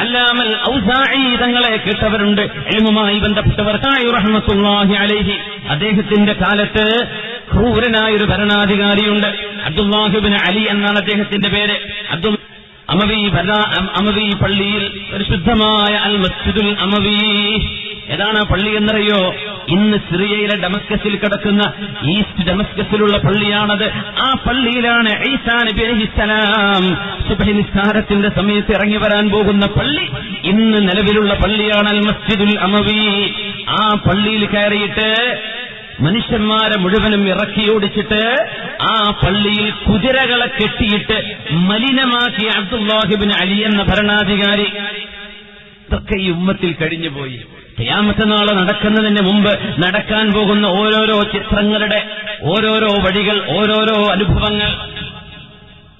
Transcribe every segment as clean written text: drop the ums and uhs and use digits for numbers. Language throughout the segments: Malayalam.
അല്ലാമൽ ഔസാഇ തങ്ങളെ കേട്ടവരുണ്ട്. ഇൽമുമായി ബന്ധപ്പെട്ടവർ. റഹ്മത്തുള്ളാഹി അലൈഹി അദ്ദേഹത്തിന്റെ കാലത്ത് ക്രൂരനായൊരു ഭരണാധികാരിയുണ്ട്. അബ്ദുല്ലാഹ് ഇബ്നു അലി എന്നാണ് അദ്ദേഹത്തിന്റെ പേര്. അമവി പള്ളിയിൽ ഒരു ശുദ്ധമായ അൽ മസ്ജിദുൽ അമവി. ഏതാണ് പള്ളി എന്നറിയോ? ഇന്ന് സിറിയയിലെ ഡമസ്കസിൽ കിടക്കുന്ന ഈസ്റ്റ് ഡമസ്കസിലുള്ള പള്ളിയാണത്. ആ പള്ളിയിലാണ് ഈസാ നബി അലൈഹിസ്സലാം സുബ്ഹി നിസ്കാരത്തിന്റെ സമയത്ത് ഇറങ്ങി വരാൻ പോകുന്ന പള്ളി. ഇന്ന് നിലവിലുള്ള പള്ളിയാണ് അൽ മസ്ജിദുൽ അമവി. ആ പള്ളിയിൽ കയറിയിട്ട് മനുഷ്യന്മാരെ മുഴുവനും ഇറക്കിയോടിച്ചിട്ട് ആ പള്ളിയിൽ കുതിരകളെ കെട്ടിയിട്ട് മലിനമാക്കിയ അബ്ദുല്ലാഹ് ഇബ്നു അലി എന്ന ഭരണാധികാരി. ഇതൊക്കെ ഈ ഉമ്മത്തിൽ കഴിഞ്ഞുപോയി. ഖിയാമത്ത് നാളെ നടക്കുന്നതിന് മുമ്പ് നടക്കാൻ പോകുന്ന ഓരോരോ ചിത്രങ്ങളുടെ ഓരോരോ വഴികൾ, ഓരോരോ അനുഭവങ്ങൾ.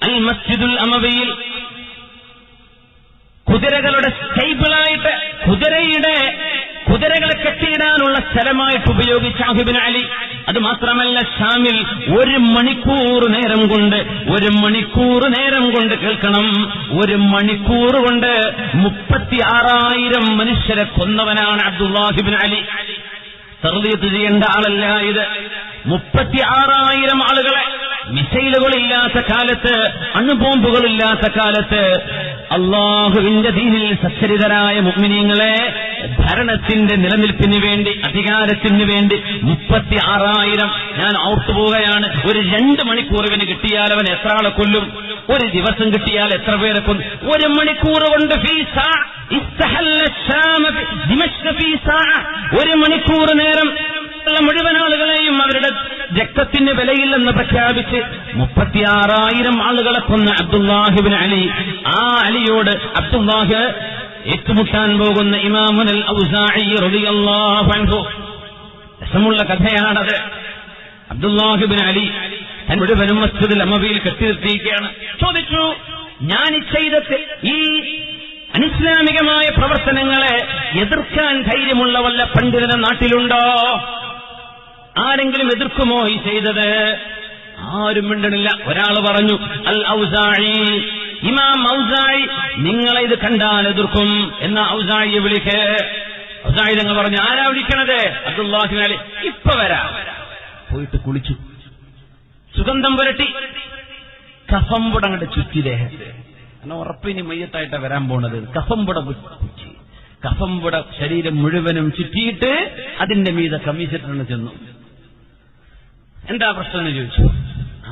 അൽ മസ്ജിദുൽ അമവിയിൽ കുതിരകളുടെ സ്റ്റേബിളായിട്ട് കുതിരകളെ കെട്ടിയിടാനുള്ള സ്ഥലമായിട്ട് ഉപയോഗിച്ച ഇബ്നു അലി. അത് മാത്രമല്ല, ഷാമിൽ 1 മണിക്കൂർ നേരം കൊണ്ട് കേൾക്കണം, 1 മണിക്കൂർ കൊണ്ട് 36,000 മനുഷ്യരെ കൊന്നവനാണ് അബ്ദുല്ലാഹ് ഇബ്നു അലി. തർബീയത്ത് ചെയ്യേണ്ട ആളല്ല ഇത്. 36,000 ആളുകളെ മിസൈലുകളില്ലാത്ത കാലത്ത്, അണുബോംബുകളില്ലാത്ത കാലത്ത് അള്ളാഹുവിന്റെ ദീനിൽ സച്ചരിതരായ മുഅ്മിനീങ്ങളെ ഭരണത്തിന്റെ നിലനിൽപ്പിന് വേണ്ടി, അധികാരത്തിന് വേണ്ടി 36,000. ഞാൻ ഓർത്തുപോവുകയാണ്, ഒരു 2 മണിക്കൂർ ഇവന് കിട്ടിയാൽ അവൻ എത്ര ആളെ കൊല്ലും? ഒരു ദിവസം കിട്ടിയാൽ എത്ര പേരെ കൊല്ലും? 1 മണിക്കൂർ കൊണ്ട് 1 മണിക്കൂർ നേരം മുഴുവൻ ആളുകളെയും അവരുടെ രക്തത്തിന് വിലയില്ലെന്ന് പ്രഖ്യാപിച്ച് 36,000 ആളുകളെ കൊന്ന അബ്ദുല്ലാഹ് ഇബ്നു അലി. ആ അലിയോട് അബ്ദുല്ലാഹ് ഏറ്റുമുട്ടാൻ പോകുന്ന ഇമാമുൽ ഔസാഇ റളിയല്ലാഹു അൻഹു. രസമുള്ള കഥയാണത്. അബ്ദുല്ലാഹ് ഇബ്നു അലി മുഴുവനും മസ്ജിദുൽ അമവിയിൽ കെട്ടിനിർത്തിയിരിക്കുകയാണ്. ചോദിച്ചു, ഞാൻ ചെയ്ത ഈ അനിസ്ലാമികമായ പ്രവർത്തനങ്ങളെ എതിർക്കാൻ ധൈര്യമുള്ള വല്ല പണ്ഡിതനും നാട്ടിലുണ്ടോ? ആരെങ്കിലും എതിർക്കുമോ ഈ ചെയ്തത്? ആരും മിണ്ടണില്ല. ഒരാൾ പറഞ്ഞു, അൽ ഔസാഇ, ഇമാം ഔസാഇ നിങ്ങളെ ഇത് കണ്ടാൽ എതിർക്കും. എന്നാ ഔസാഇയെ വിളിക്ക്. ഔസാഇ തങ്ങൾ പറഞ്ഞു, ആരാ വിളിക്കണത്? അബ്ദുല്ലാഹ് ഇബ്നു അലി. ഇപ്പൊ വരാം. പോയിട്ട് കുളിച്ചു, സുഗന്ധം പുരട്ടി, കഫംപുട അങ്ങോട്ട് ചുറ്റി ദേഹത്ത്. കാരണം ഉറപ്പിന് മയ്യത്തായിട്ടാ വരാൻ പോണത്. കഫംപുട ചുറ്റി, കഫംപുട ശരീരം മുഴുവനും ചുറ്റിയിട്ട് അതിന്റെ മീതെ കമ്മീസിട്ടാണ് ചെന്നു. എന്താ പ്രശ്നം എന്ന് ചോദിച്ചു.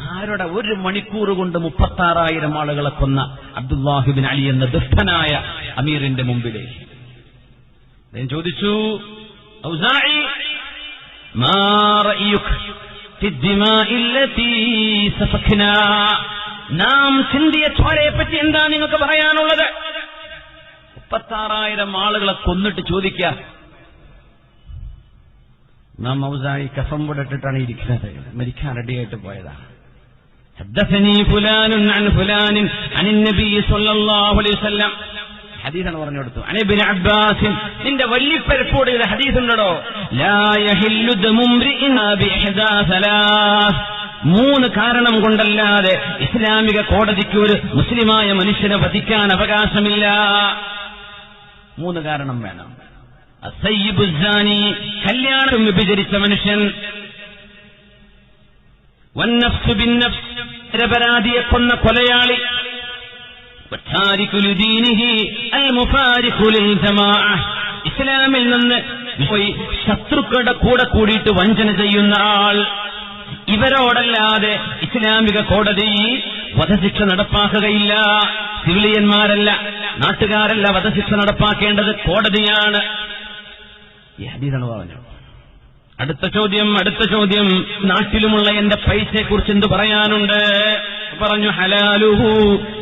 ആരുടെ 1 മണിക്കൂർ കൊണ്ട് 36,000 ആളുകളെ കൊന്ന അബ്ദുല്ലാഹ് ഇബ്നു അലി എന്ന ദുഷ്ടനായ അമീറിന്റെ മുമ്പിലേക്ക് ഞാൻ ചോദിച്ചു, ഔസാഇ മാ റഅയുക ഫി ദിമാഇ അല്ലതി സഫഖ്നാ, നാം ചിന്തിയ ചോരയെ പറ്റി എന്താ നിങ്ങൾക്ക് പറയാനുള്ളത്? 36,000 ആളുകളെ കൊന്നിട്ട് ചോദിക്കുക. നാം ഔസാഇ കഫം പുടട്ടിട്ടാണ് ഇരിക്കുന്നത്, മരിക്കാൻ റെഡിയായിട്ട് പോയതാണ്. ഹദ്ദസനി ഫുലാനുൻ അൻ ഫുലാനിൻ അനിൻ നബി സ്വല്ലല്ലാഹു അലൈഹി വസല്ലം, ഹദീസാണ് പറഞ്ഞു കൊടുത്തു. അൻ ഇബ്നു അബ്ബാസ്, നിന്റെ വല്ലിപ്പരപ്പോട് ഇത് ഹദീസ് ഉണ്ടോ? ലാ യഹില്ലു ദമുംരിഇൻ ബിഇഹ്ദാ സലാസ്, 3 കാരണം കൊണ്ടല്ലാതെ ഇസ്ലാമിക കോടതിക്ക് ഒരു മുസ്ലിമായ മനുഷ്യനെ വധിക്കാൻ അവകാശമില്ല. 3 കാരണം വേണം. അസ്സയ്യിബു സാനി, കല്യാണം വ്യഭിചരിച്ച മനുഷ്യൻ, വന്നഫ്സു ബിന്നഫ്സ്, നിരപരാധിയെ കൊന്ന കൊലയാളി, വത്താരിഖു ലിദീനിഹി അൽ മുഫാരിഖു ലിൽ ജമാഅ, ഇസ്ലാമിൽ നിന്ന് പോയി ശത്രുക്കളുടെ കൂടെ കൂടിയിട്ട് വഞ്ചന ചെയ്യുന്ന ആൾ. ഇവരോടല്ലാതെ ഇസ്ലാമിക കോടതി വധശിക്ഷ നടപ്പാക്കുകയില്ല. സിവിലിയന്മാരല്ല, നാട്ടുകാരല്ല വധശിക്ഷ നടപ്പാക്കേണ്ടത്, കോടതിയാണ്. ഈ ഹദീസാണ് പറഞ്ഞത്. അടുത്ത ചോദ്യം, നാട്ടിലുമുള്ള എന്റെ പൈസയെക്കുറിച്ച് എന്ത് പറയാനുണ്ട്? പറഞ്ഞു, ഹലാലുഹു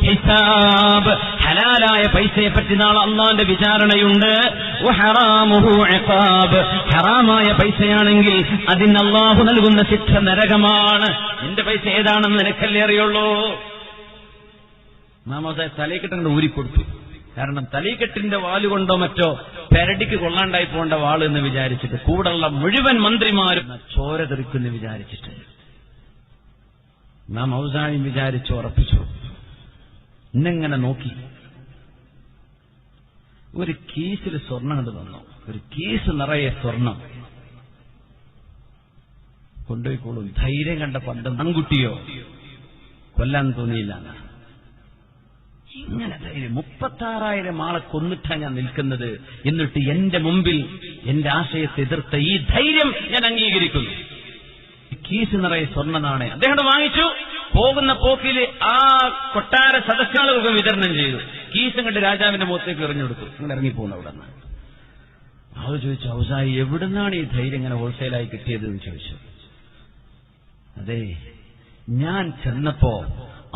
ഹിസാബ്, ഹലാലായ പൈസയെ പറ്റി നാളെ അള്ളാന്റെ വിചാരണയുണ്ട്. വഹറാമുഹു ഇഖാബ്, ഹറാമായ പൈസയാണെങ്കിൽ അതിന് അള്ളാഹു നൽകുന്ന ശിക്ഷ നരകമാണ്. നിന്റെ പൈസ ഏതാണെന്ന് നിനക്കല്ലേ അറിയുള്ളൂ. നാമോസെ തലയിക്കെട്ടങ്ങ് ഊരിക്കൊടുത്തു. കാരണം തലയിക്കെട്ടിന്റെ വാലുകൊണ്ടോ മറ്റോ പെരടിക്ക് കൊള്ളാണ്ടായി പോകേണ്ട വാള് എന്ന് വിചാരിച്ചിട്ട്, കൂടെയുള്ള മുഴുവൻ മന്ത്രിമാരും ചോര തെറിക്കുന്ന് വിചാരിച്ചിട്ട് നാം ഔസാഇ വിചാരിച്ചു, ഉറപ്പിച്ചു. ഇന്നെങ്ങനെ നോക്കി. ഒരു കീസിൽ സ്വർണം കൊണ്ട് തന്നു. ഒരു കീസ് നിറയെ സ്വർണം. കൊണ്ടുപോയിക്കോളും. ധൈര്യം കണ്ട പണ്ട് ആൺകുട്ടിയോ കൊല്ലാൻ തോന്നിയില്ല. ഇങ്ങനെ ധൈര്യം. 36,000 ആളെ കൊന്നിട്ടാ ഞാൻ നിൽക്കുന്നത്. എന്നിട്ട് എന്റെ മുമ്പിൽ എന്റെ ആശയത്തെ എതിർത്ത ഈ ധൈര്യം ഞാൻ അംഗീകരിക്കുന്നു. കീസ് നിറയെ സ്വർണ്ണ നാണയം അദ്ദേഹം വാങ്ങിച്ചു. പോകുന്ന പോക്കിൽ ആ കൊട്ടാര സദസ്യങ്ങൾക്ക് വിതരണം ചെയ്തു. കീസും കണ്ട് രാജാവിന്റെ മുഖത്തേക്ക് എറിഞ്ഞെടുത്തു. നിങ്ങൾ ഇറങ്ങിപ്പോകുന്ന അവിടെ നിന്ന്. അവർ ചോദിച്ചു, ഔസായി എവിടുന്നാണ് ഈ ധൈര്യം ഇങ്ങനെ ഹോൾസെയിലായി കിട്ടിയത് എന്ന് ചോദിച്ചു. അതെ, ഞാൻ ചെന്നപ്പോ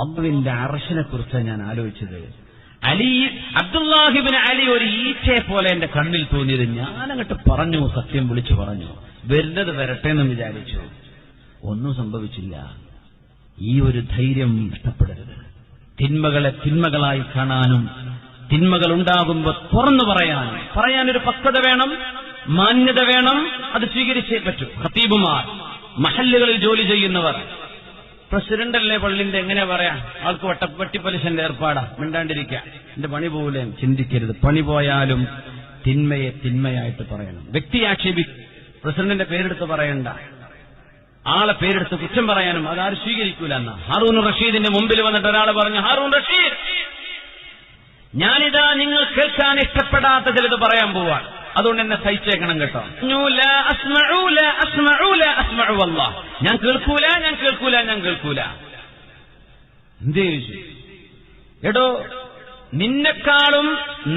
അള്ളാഹുവിന്റെ അർശിനെ കുറിച്ചാണ് ഞാൻ ആലോചിച്ചത്. അബ്ദുല്ലാഹിബ്നു അലി ഒരു ഈച്ചയെ പോലെ എന്റെ കണ്ണിൽ തോന്നിയത്. ഞാനങ്ങോട്ട് പറഞ്ഞു, സത്യം വിളിച്ചു പറഞ്ഞു, വരുന്നത് വരട്ടെ എന്ന് വിചാരിച്ചു. ഒന്നും സംഭവിച്ചില്ല. ഈ ഒരു ധൈര്യം നഷ്ടപ്പെടരുത്. തിന്മകളെ തിന്മകളായി കാണാനും തിന്മകൾ ഉണ്ടാകുമ്പോൾ തുറന്നു പറയാനൊരു പക്വത വേണം, മാന്യത വേണം. അത് സ്വീകരിച്ചേ പറ്റൂ. ഖതീബുമാർ, മഹല്ലുകളിൽ ജോലി ചെയ്യുന്നവർ, പ്രസിഡന്റല്ലേ പള്ളിന്റെ, എങ്ങനെ പറയാ, ആൾക്ക് വട്ടിപ്പലിശന്റെ ഏർപ്പാടാ, മിണ്ടാണ്ടിരിക്കുക, എന്റെ പണി പോലും ചിന്തിക്കരുത്. പണി പോയാലും തിന്മയെ തിന്മയായിട്ട് പറയണം. വ്യക്തി ആക്ഷേപിക്കും, പ്രസിഡന്റിന്റെ പേരെടുത്ത് പറയണ്ട, ആളെ പേരെടുത്ത് കുറ്റം പറയാനും അതാരും സ്വീകരിക്കൂല. എന്നാ ഹാറൂൻ റഷീദിന്റെ മുമ്പിൽ വന്നിട്ട് ഒരാൾ പറഞ്ഞു, ഹാറൂൻ റഷീദ്, ഞാനിതാ നിങ്ങൾ കേൾക്കാൻ ഇഷ്ടപ്പെടാത്ത ചിലത് പറയാൻ പോവാണ്, അതുകൊണ്ട് എന്നെ സഹിച്ചേക്കണം കേട്ടോ. ഞാൻ കേൾക്കൂല. എന്തേ എടോ, നിന്നെക്കാളും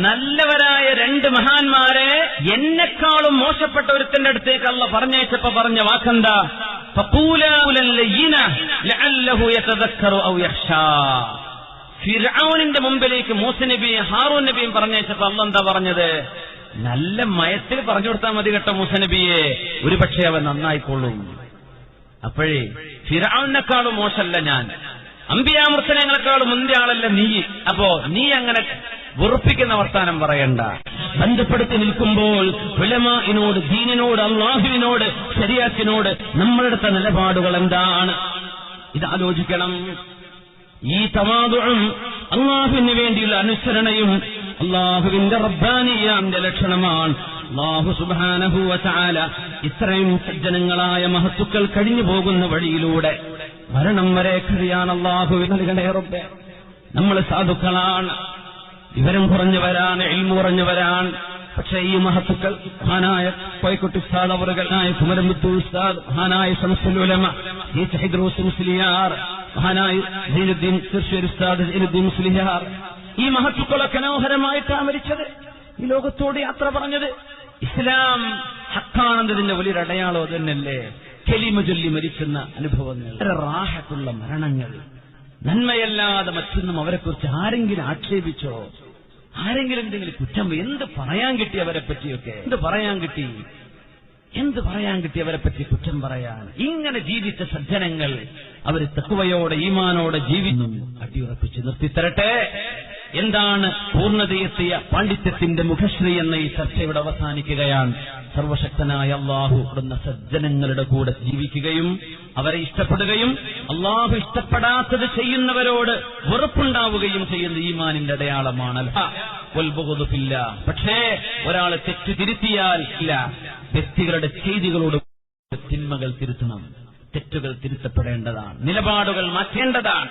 നല്ലവരായ 2 മഹാന്മാരെ എന്നെക്കാളും മോശപ്പെട്ട ഒരുത്തന്റെ അടുത്തേക്ക് അള്ളാഹ് പറഞ്ഞയച്ചപ്പോ പറഞ്ഞ വാക്കെന്താ? ഫിർഔനിന്റെ മുമ്പിലേക്ക് മൂസ നബിയെ ഹാറൂൻ നബിയും പറഞ്ഞയച്ചപ്പോ അള്ളാഹ് എന്താ പറഞ്ഞത്? നല്ല മയത്തിൽ പറഞ്ഞു കൊടുത്താൽ മതി കേട്ടോ മൂസ നബിയെ, ഒരു പക്ഷേ അവൻ നന്നായിക്കൊള്ളും. അപ്പോഴേ ഫിർഔനെക്കാളും മോശമല്ല ഞാൻ, അമ്പിയാ മുർസലങ്ങളെക്കാളും മുന്തിയ ആളല്ല നീ. അപ്പോ നീ അങ്ങനെ വെറുപ്പിക്കുന്ന വർത്താനം പറയണ്ട. ബന്ധപ്പെടുത്തി നിൽക്കുമ്പോൾ ഉലമാഇനോട്, ദീനിനോട്, അള്ളാഹുവിനോട്, ശരീഅത്തിനോട് നമ്മളുടെ നിലപാടുകൾ എന്താണ് ഇത് ആലോചിക്കണം. ഈ തവാദുഉം അള്ളാഹുവിന് വേണ്ടിയുള്ള അനുസരണയും അള്ളാഹുവിന്റെ റബ്ബാനിയാന്റെ ലക്ഷണമാണ്. അല്ലാഹു സുബ്ഹാനഹു വ തആല ഇത്രയും സജ്ജനങ്ങളായ മഹത്തുക്കൾ കഴിഞ്ഞു പോകുന്ന വഴിയിലൂടെ മരണം വരെ കഴിയാൻ അല്ലാഹു നൽകണേ റബ്ബേ. നമ്മൾ സാധുക്കളാണ്, വിവരം കുറഞ്ഞവരാണ്, ഇൽമു കുറഞ്ഞവരാണ്. പക്ഷേ ഈ മഹത്തുക്കൾ, മഹാനായ കോയക്കുട്ടി ഉസ്താദ് അവറുകളായ കുമരമുത്തു ഉസ്താദ്, മഹാനായ ശംസുൽ ഉലമ ഈ സഹിദ്റൂസ് മുസ്ലിയാർ, മഹാനായ സൈനുദ്ദീൻ തൃശ്ശൂർ ഉസ്താദ് സൈനുദ്ദീൻ മുസ്ലിയാർ, ഈ മഹത്തുക്കളൊക്കെ മനോഹരമായിട്ടാണ് മരിച്ചത്, ഈ ലോകത്തോട് യാത്ര പറഞ്ഞത്. ഇസ്ലാം ഹക്കാണെന്നതിന്റെ വലിയൊരു അടയാളം തന്നെയല്ലേ കലിമ ചൊല്ലി മരിക്കുന്ന അനുഭവങ്ങൾ, റാഹത്തുള്ള മരണങ്ങൾ. നന്മയല്ലാതെ മറ്റൊന്നും അവരെക്കുറിച്ച് ആരെങ്കിലും ആക്ഷേപിച്ചോ? ആരെങ്കിലും എന്തെങ്കിലും കുറ്റം, എന്ത് പറയാൻ കിട്ടി അവരെ പറ്റിയൊക്കെ? എന്ത് പറയാൻ കിട്ടി അവരെ പറ്റി കുറ്റം പറയാൻ? ഇങ്ങനെ ജീവിച്ച സജ്ജനങ്ങൾ അവർ തഖ്വയോടെ ഈമാനോടെ ജീവിക്കുന്നു. അടിയുറപ്പിച്ച് നിർത്തിത്തരട്ടെ. എന്താണ് പൂർണ്ണതയെത്തിയ പാണ്ഡിത്യത്തിന്റെ മുഖശ്രീ എന്ന ഈ ചർച്ച ഇവിടെ അവസാനിക്കുകയാണ്. സർവശക്തനായ അള്ളാഹു ഇടുന്ന സജ്ജനങ്ങളുടെ കൂടെ ജീവിക്കുകയും അവരെ ഇഷ്ടപ്പെടുകയും അള്ളാഹു ഇഷ്ടപ്പെടാത്തത് ചെയ്യുന്നവരോട് വെറുപ്പുണ്ടാവുകയും ചെയ്യുന്ന ഈമാനിന്റെ അടയാളമാണ്. പക്ഷേ ഒരാൾ തെറ്റ് തിരുത്തിയാൽ ഇല്ല, വ്യക്തികളുടെ ചെയ്തികളോട് തിന്മകൾ തിരുത്തണം, തെറ്റുകൾ തിരുത്തപ്പെടേണ്ടതാണ്, നിലപാടുകൾ മാറ്റേണ്ടതാണ്.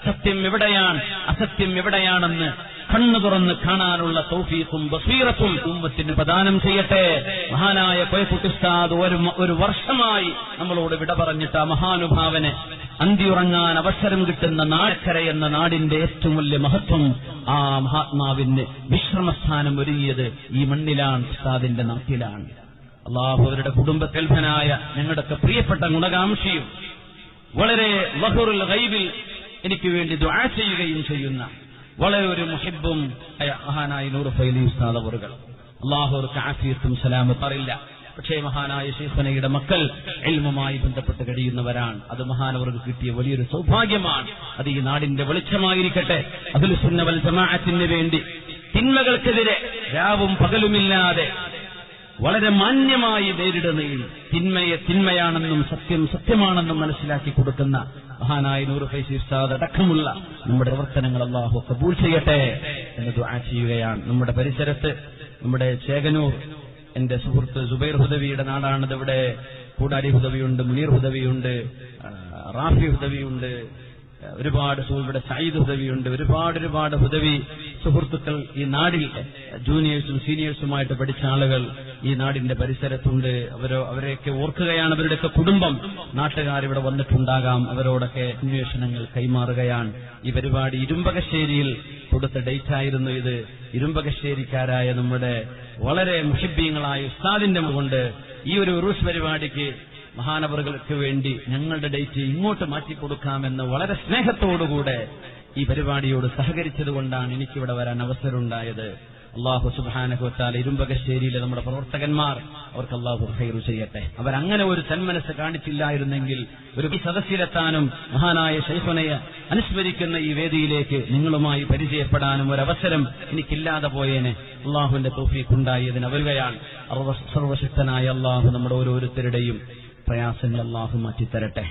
സത്യം എവിടെയാണ്, അസത്യം എവിടെയാണെന്ന് കണ്ണു തുറന്ന് കാണാനുള്ള തൗഫീഖും ബസീറത്തും ഉമ്മത്തിന് പ്രദാനം ചെയ്യട്ടെ. മഹാനായ കോയക്കുട്ടി ഉസ്താദ് ഒരു വർഷമായി നമ്മളോട് വിട പറഞ്ഞിട്ട് ആ മഹാനുഭാവന് അന്തിയുറങ്ങാൻ അവസരം കിട്ടുന്ന നാടക്കര എന്ന നാടിന്റെ ഏറ്റവും വലിയ മഹത്വം ആ മഹാത്മാവിന് വിശ്രമസ്ഥാനം ഒരുങ്ങിയത് ഈ മണ്ണിലാണ്, ഉസ്താദിന്റെ നാട്ടിലാണ്. അള്ളാഹു അവരുടെ കുടുംബക്കൽഭനായ ഞങ്ങളുടെയൊക്കെ പ്രിയപ്പെട്ട ഗുണകാംക്ഷിയും വളരെ വഹറുൽ ഗൈബിൽ എനിക്ക് വേണ്ടി ദുആ ചെയ്യുകയും ചെയ്യുന്ന വളരെ ഒരു മുഹിബ്ബും മഹാനായ നൂർ ഫൈലി ഉസ്താദ് അവറുകൾ, അള്ളാഹു അവർക്ക് ആഫിയത്തും സലാമത്തും അറിയില്ല. പക്ഷേ മഹാനായ ശൈഖുനയുടെ മക്കൾ ഇൽമുമായി ബന്ധപ്പെട്ട് കഴിയുന്നവരാണ്. അത് മഹാനവർക്ക് കിട്ടിയ വലിയൊരു സൗഭാഗ്യമാണ്. അത് ഈ നാടിന്റെ വെളിച്ചമായിരിക്കട്ടെ. അഹ്ലുസ് സുന്ന വൽ ജമാഅത്തിന് വേണ്ടി തിന്മകൾക്കെതിരെ രാവും പകലുമില്ലാതെ വളരെ മാന്യമായി നേരിടുന്നതിൽ തിന്മയെ തിന്മയാണെന്നും സത്യം സത്യമാണെന്നും മനസ്സിലാക്കി കൊടുക്കുന്ന മഹാനായ നൂർ ഫൈസി ഉസ്താദ് അടക്കമുള്ള നമ്മുടെ പ്രവർത്തനങ്ങൾ അല്ലാഹു കബൂൽ ചെയ്യട്ടെ. എന്ന് ദുആ ചെയ്യുകയാണ്. നമ്മുടെ പരിസരത്ത് നമ്മുടെ ചേകനൂർ എന്റെ സുഹൃത്ത് സുബൈർ ഹുദവിയുടെ നാടാണത്. ഇവിടെ കൂടാരി ഹുദവിയുണ്ട്, മുനീർ ഹുദവിയുണ്ട്, റാഫി ഹുദവിയുണ്ട്, ഒരുപാട് ഇവിടെ സയ്യിദ് ഹുദവിയുണ്ട്. ഒരുപാട് ഹുദവി സുഹൃത്തുക്കൾ ഈ നാടിൽ ജൂനിയേഴ്സും സീനിയേഴ്സുമായിട്ട് പഠിച്ച ആളുകൾ ഈ നാടിന്റെ പരിസരത്തുണ്ട്. അവരെയൊക്കെ ഓർക്കുകയാണ്. അവരുടെയൊക്കെ കുടുംബം നാട്ടുകാർ ഇവിടെ വന്നിട്ടുണ്ടാകാം. അവരോടൊക്കെ അന്വേഷണങ്ങൾ കൈമാറുകയാണ്. ഈ പരിപാടി ഇരുമ്പകശ്ശേരിയിൽ കൊടുത്ത ഡേറ്റായിരുന്നു ഇത്. ഇരുമ്പകശ്ശേരിക്കാരായ നമ്മുടെ വളരെ മുഹിബ്ബീങ്ങളായ ഉസ്താദിന്റെ കൊണ്ട് ഈ ഒരു ഉറൂസ് പരിപാടിക്ക് മഹാനവറുകൾക്ക് വേണ്ടി ഞങ്ങളുടെ ഡേറ്റ് ഇങ്ങോട്ട് മാറ്റിക്കൊടുക്കാമെന്ന് വളരെ സ്നേഹത്തോടുകൂടെ ഈ പരിപാടിയോട് സഹകരിച്ചതുകൊണ്ടാണ് എനിക്കിവിടെ വരാൻ അവസരമുണ്ടായത്. അള്ളാഹു സുബ്ഹാനഹു വ തആല ഇരുമ്പകശ്ശേരിയിലെ നമ്മുടെ പ്രവർത്തകന്മാർ അവർക്ക് അള്ളാഹു ഖൈർ ചെയ്യട്ടെ. അവരങ്ങനെ ഒരു തന്മനസ് കാണിച്ചില്ലായിരുന്നെങ്കിൽ ഒരു സദസ്സിലെത്താനും മഹാനായ ശൈഖുനയെ അനുസ്മരിക്കുന്ന ഈ വേദിയിലേക്ക് നിങ്ങളുമായി പരിചയപ്പെടാനും ഒരവസരം എനിക്കില്ലാതെ പോയേനെ. അള്ളാഹുവിന്റെ തൗഫീഖ് ഉണ്ടായി അതിന് അവരുകയാണ്. സർവശക്തനായ അള്ളാഹു നമ്മുടെ ഓരോരുത്തരുടെയും പ്രയാസങ്ങൾ അള്ളാഹു മാറ്റിത്തരട്ടെ.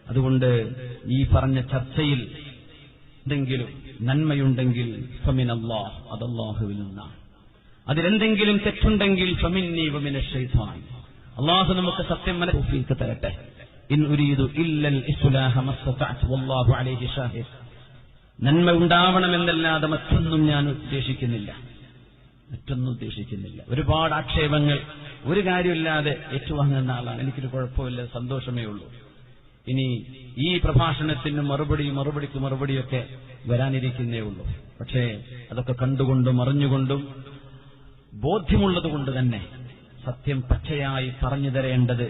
അതുകൊണ്ട് ഈ പറഞ്ഞ ചർച്ചയിൽ എന്തെങ്കിലും നന്മയുണ്ടെങ്കിൽ ഫമിനല്ലാഹ്, അത് അല്ലാഹുവിൽ നിന്നാണ്. അതിലെന്തെങ്കിലും തെറ്റുണ്ടെങ്കിൽ ഫമിന്നി വമിന ശൈത്താൻ, അള്ളാഹു നമുക്ക് സത്യം തൗഫീഖ് തരട്ടെ. ഇൻ ഉരീദു ഇല്ലൽ ഇസ്ലാഹ മസ്തതഅതു വല്ലാഹു അലൈഹി ഷാഹിദ്. നന്മ ഉണ്ടാവണമെന്നല്ലാതെ മറ്റൊന്നും ഞാൻ ഉദ്ദേശിക്കുന്നില്ല. ഒരുപാട് ആക്ഷേപങ്ങൾ ഒരു കാര്യമില്ലാതെ ഏറ്റുവാങ്ങുന്ന ആളാണ്. എനിക്കൊരു കുഴപ്പമില്ല, സന്തോഷമേ ഉള്ളൂ. ഇനി ഈ പ്രഭാഷണത്തിന് മറുപടിക്ക് മറുപടിയൊക്കെ വരാനിരിക്കുന്നേ ഉള്ളൂ. പക്ഷേ അതൊക്കെ കണ്ടുകൊണ്ടും അറിഞ്ഞുകൊണ്ടും ബോധ്യമുള്ളതുകൊണ്ട് തന്നെ സത്യം പച്ചയായി പറഞ്ഞു തരേണ്ടത്.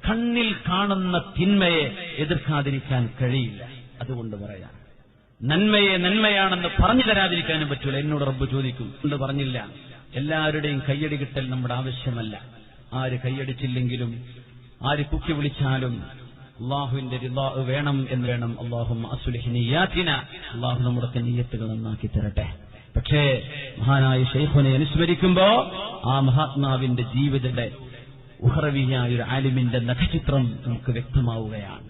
കണ്ണിൽ കാണുന്ന തിന്മയെ എതിർക്കാതിരിക്കാൻ കഴിയില്ല. അതുകൊണ്ട് പറയാം, നന്മയെ നന്മയാണെന്ന് പറഞ്ഞു തരാതിരിക്കാനും പറ്റൂല. എന്നോട് റബ്ബ് ചോദിക്കും, കൊണ്ട് പറഞ്ഞില്ല. എല്ലാവരുടെയും കയ്യടി കിട്ടൽ നമ്മുടെ ആവശ്യമല്ല. ആര് കയ്യടിച്ചില്ലെങ്കിലും ആര് കുക്കി വിളിച്ചാലും അള്ളാഹുവിന്റെ റിളാ വേണം എന്ന് വേണം. അല്ലാഹുമ്മ അസ്ലിഹ് നിയ്യാതിന, അള്ളാഹു നമ്മുടെ നിയ്യത്തുകൾ നന്നാക്കി തരട്ടെ. പക്ഷേ മഹാനായ ശൈഖുനെ അനുസ്മരിക്കുമ്പോ ആ മഹാത്മാവിന്റെ ജീവിതയുടെ ഉഹ്റവിയായ ഒരു ആലിമിന്റെ നഖചിത്രം നമുക്ക് വ്യക്തമാവുകയാണ്.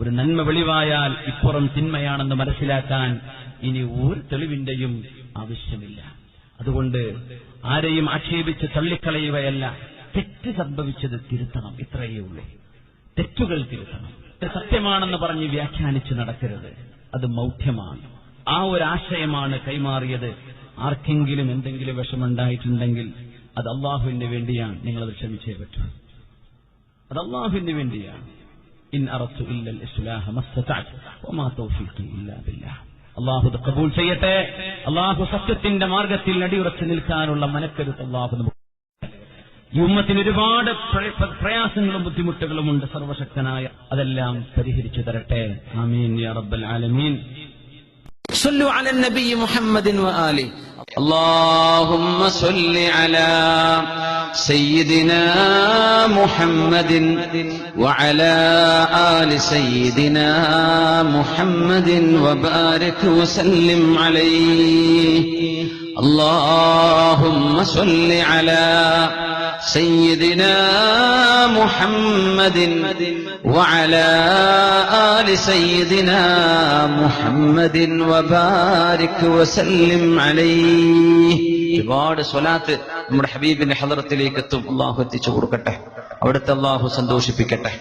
ഒരു നന്മ വെളിവായാൽ ഇപ്പുറം തിന്മയാണെന്ന് മനസ്സിലാക്കാൻ ഇനി ഒരു തെളിവിന്റെയും ആവശ്യമില്ല. അതുകൊണ്ട് ആരെയും ആക്ഷേപിച്ച് തള്ളിക്കളയുകയല്ല, തെറ്റ് സംഭവിച്ചത് തിരുത്തണം, ഇത്രയേ ഉള്ളൂ. തെറ്റുകൾ തിരുത്തണം. സത്യമാണെന്ന് പറഞ്ഞ് വ്യാഖ്യാനിച്ച് നടക്കരുത്. അത് മൗഢ്യമാണ്. ആ ഒരു ആശയമാണ് കൈമാറിയത്. ആർക്കെങ്കിലും എന്തെങ്കിലും വിഷമുണ്ടായിട്ടുണ്ടെങ്കിൽ അത് അള്ളാഹുവിന് വേണ്ടിയാണ്. നിങ്ങളത് ക്ഷമിച്ചേ പറ്റൂ. അത് അള്ളാഹുവിന് വേണ്ടിയാണ്. ഇൻ അറദ്തു ഇല്ലൽ ഇസ്ലാഹ മസ്തതഅതു വമാ തൗഫീഖി ഇല്ലാ ബില്ലാഹ്. അള്ളാഹു ഇത് ഖബൂൽ ചെയ്യട്ടെ. അള്ളാഹു സത്യത്തിന്റെ മാർഗത്തിൽ അടിയുറച്ചു നിൽക്കാനുള്ള മനക്കരുത്ത് അള്ളാഹു നമുക്ക്. ഈ ഉമ്മത്തിന് ഒരുപാട് പ്രയാസങ്ങളും ബുദ്ധിമുട്ടുകളും ഉണ്ട്. സർവശക്തനായ അതെല്ലാം പരിഹരിച്ചു തരട്ടെ. ആമീൻ യാ റബ്ബൽ ആലമീൻ. صلوا على النبي محمد وآله. اللهم صل على سيدنا محمد وعلى آل سيدنا محمد وبارك وسلم عليه. اللهم صل على سيدنا محمد وعلى آل سيدنا محمد وبارك وسلم عليه. ഒരുപാട് സ്വലാത്ത് നമ്മുടെ ഹബീബിന്റെ ഹളറത്തിലേക്ക് എത്തും. അള്ളാഹു എത്തിച്ചു കൊടുക്കട്ടെ. അവിടുത്തെ അള്ളാഹു സന്തോഷിപ്പിക്കട്ടെ.